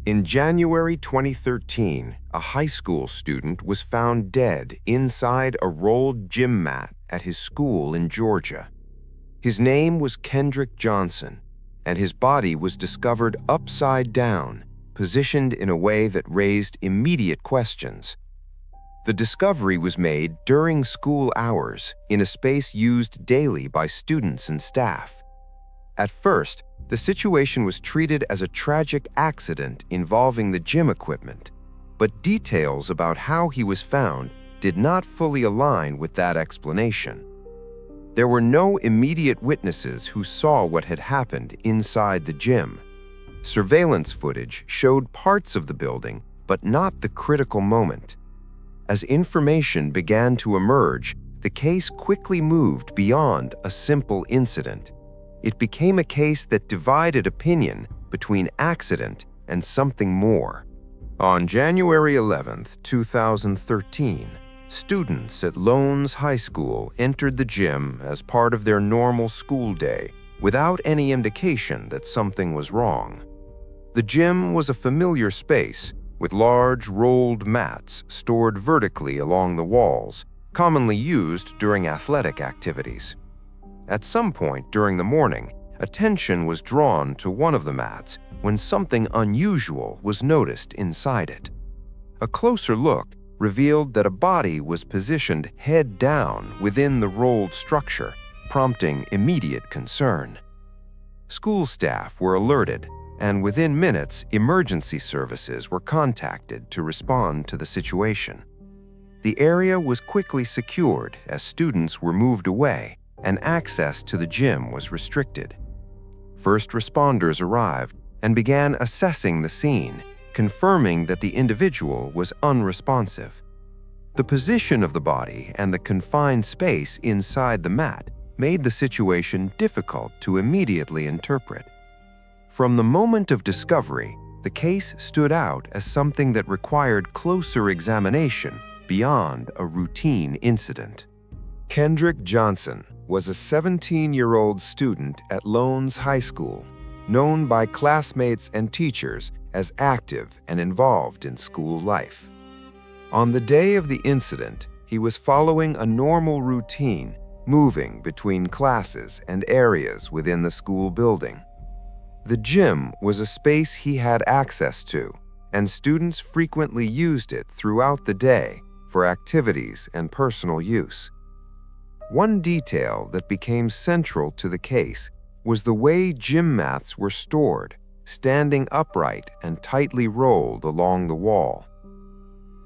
In January 2013, a high school student was found dead inside a rolled gym mat at his school in Georgia. His name was Kendrick Johnson, and his body was discovered upside down, positioned in a way that raised immediate questions. The discovery was made during school hours in a space used daily by students and staff. At first, the situation was treated as a tragic accident involving the gym equipment, but details about how he was found did not fully align with that explanation. There were no immediate witnesses who saw what had happened inside the gym. Surveillance footage showed parts of the building, but not the critical moment. As information began to emerge, the case quickly moved beyond a simple incident. It became a case that divided opinion between accident and something more. On January 11, 2013, students at Lowndes High School entered the gym as part of their normal school day without any indication that something was wrong. The gym was a familiar space with large rolled mats stored vertically along the walls, commonly used during athletic activities. At some point during the morning, attention was drawn to one of the mats when something unusual was noticed inside it. A closer look revealed that a body was positioned head down within the rolled structure, prompting immediate concern. School staff were alerted, and within minutes, emergency services were contacted to respond to the situation. The area was quickly secured as students were moved away and access to the gym was restricted. First responders arrived and began assessing the scene, confirming that the individual was unresponsive. The position of the body and the confined space inside the mat made the situation difficult to immediately interpret. From the moment of discovery, the case stood out as something that required closer examination beyond a routine incident. Kendrick Johnson was a 17-year-old student at Lowndes High School, known by classmates and teachers as active and involved in school life. On the day of the incident, he was following a normal routine, moving between classes and areas within the school building. The gym was a space he had access to, and students frequently used it throughout the day for activities and personal use. One detail that became central to the case was the way gym mats were stored, standing upright and tightly rolled along the wall.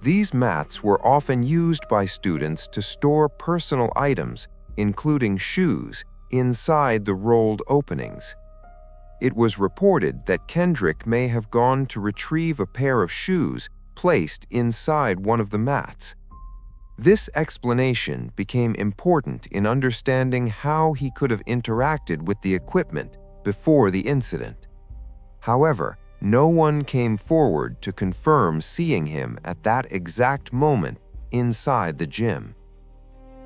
These mats were often used by students to store personal items, including shoes, inside the rolled openings. It was reported that Kendrick may have gone to retrieve a pair of shoes placed inside one of the mats. This explanation became important in understanding how he could have interacted with the equipment before the incident. However, no one came forward to confirm seeing him at that exact moment inside the gym.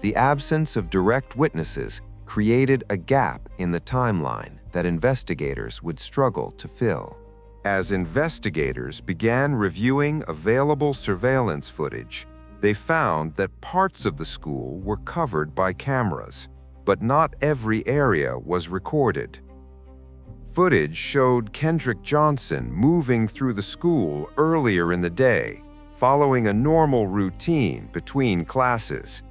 The absence of direct witnesses created a gap in the timeline that investigators would struggle to fill. As investigators began reviewing available surveillance footage, they found that parts of the school were covered by cameras, but not every area was recorded. Footage showed Kendrick Johnson moving through the school earlier in the day, following a normal routine between classes.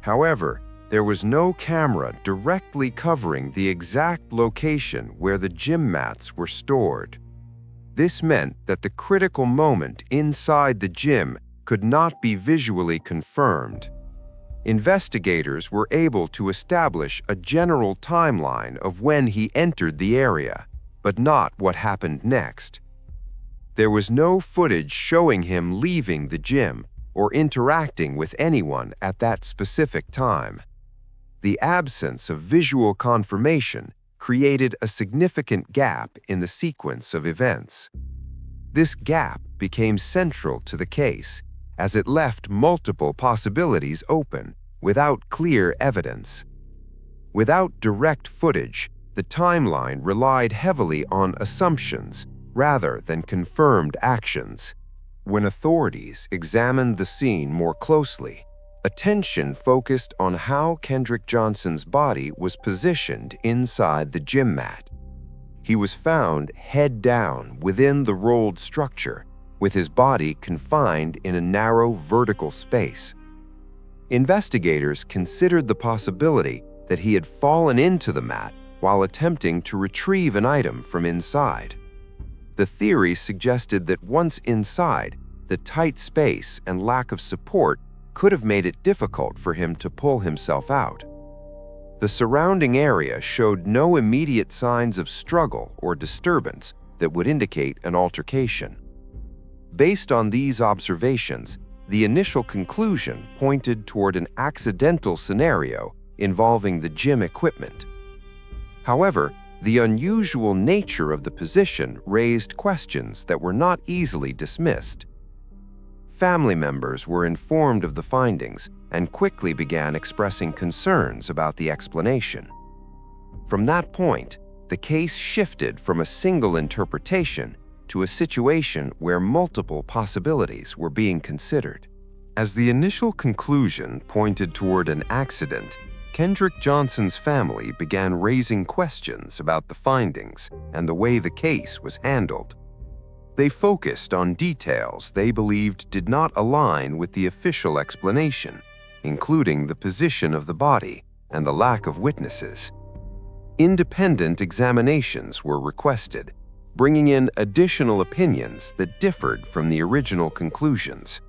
However, there was no camera directly covering the exact location where the gym mats were stored. This meant that the critical moment inside the gym could not be visually confirmed. Investigators were able to establish a general timeline of when he entered the area, but not what happened next. There was no footage showing him leaving the gym or interacting with anyone at that specific time. The absence of visual confirmation created a significant gap in the sequence of events. This gap became central to the case, as it left multiple possibilities open without clear evidence. Without direct footage, the timeline relied heavily on assumptions rather than confirmed actions. When authorities examined the scene more closely, attention focused on how Kendrick Johnson's body was positioned inside the gym mat. He was found head down within the rolled structure, with his body confined in a narrow vertical space. Investigators considered the possibility that he had fallen into the mat while attempting to retrieve an item from inside. The theory suggested that once inside, the tight space and lack of support could have made it difficult for him to pull himself out. The surrounding area showed no immediate signs of struggle or disturbance that would indicate an altercation. Based on these observations, the initial conclusion pointed toward an accidental scenario involving the gym equipment. However, the unusual nature of the position raised questions that were not easily dismissed. Family members were informed of the findings and quickly began expressing concerns about the explanation. From that point, the case shifted from a single interpretation to a situation where multiple possibilities were being considered. As the initial conclusion pointed toward an accident, Kendrick Johnson's family began raising questions about the findings and the way the case was handled. They focused on details they believed did not align with the official explanation, including the position of the body and the lack of witnesses. Independent examinations were requested, bringing in additional opinions that differed from the original conclusions.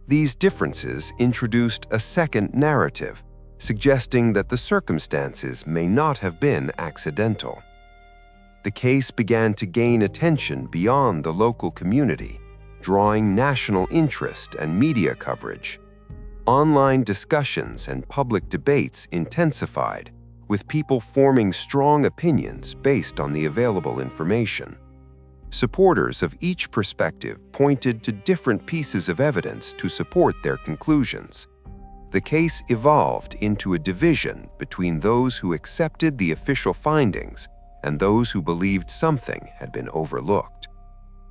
These differences introduced a second narrative, suggesting that the circumstances may not have been accidental. The case began to gain attention beyond the local community, drawing national interest and media coverage. Online discussions and public debates intensified, with people forming strong opinions based on the available information. Supporters of each perspective pointed to different pieces of evidence to support their conclusions. The case evolved into a division between those who accepted the official findings and those who believed something had been overlooked.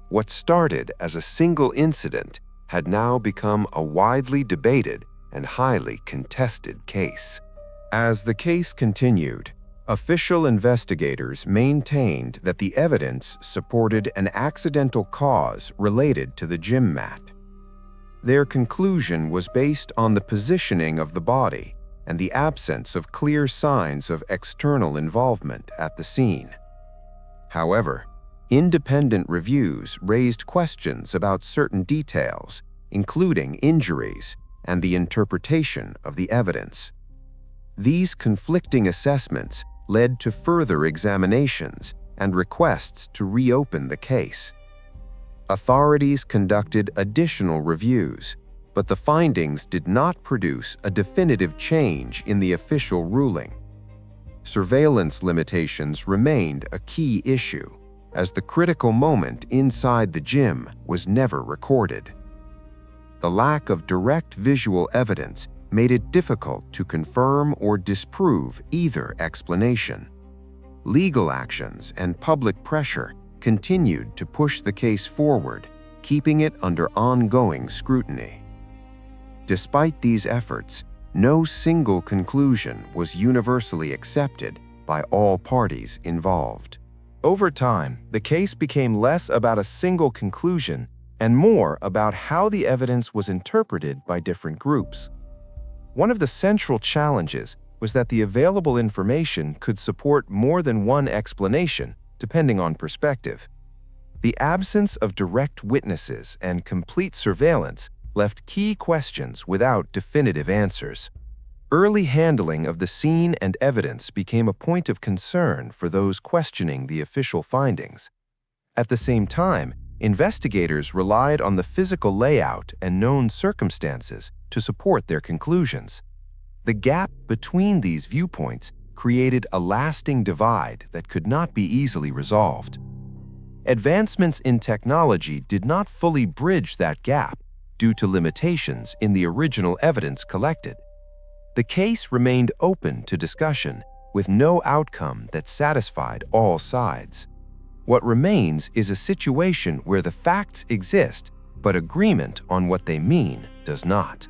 What started as a single incident had now become a widely debated and highly contested case. As the case continued, official investigators maintained that the evidence supported an accidental cause related to the gym mat. Their conclusion was based on the positioning of the body and the absence of clear signs of external involvement at the scene. However, independent reviews raised questions about certain details, including injuries and the interpretation of the evidence. These conflicting assessments led to further examinations and requests to reopen the case. Authorities conducted additional reviews, but the findings did not produce a definitive change in the official ruling. Surveillance limitations remained a key issue, as the critical moment inside the gym was never recorded. The lack of direct visual evidence made it difficult to confirm or disprove either explanation. Legal actions and public pressure continued to push the case forward, keeping it under ongoing scrutiny. Despite these efforts, no single conclusion was universally accepted by all parties involved. Over time, the case became less about a single conclusion and more about how the evidence was interpreted by different groups. One of the central challenges was that the available information could support more than one explanation, depending on perspective. The absence of direct witnesses and complete surveillance left key questions without definitive answers. Early handling of the scene and evidence became a point of concern for those questioning the official findings. At the same time, investigators relied on the physical layout and known circumstances to support their conclusions. The gap between these viewpoints created a lasting divide that could not be easily resolved. Advancements in technology did not fully bridge that gap due to limitations in the original evidence collected. The case remained open to discussion, with no outcome that satisfied all sides. What remains is a situation where the facts exist, but agreement on what they mean does not.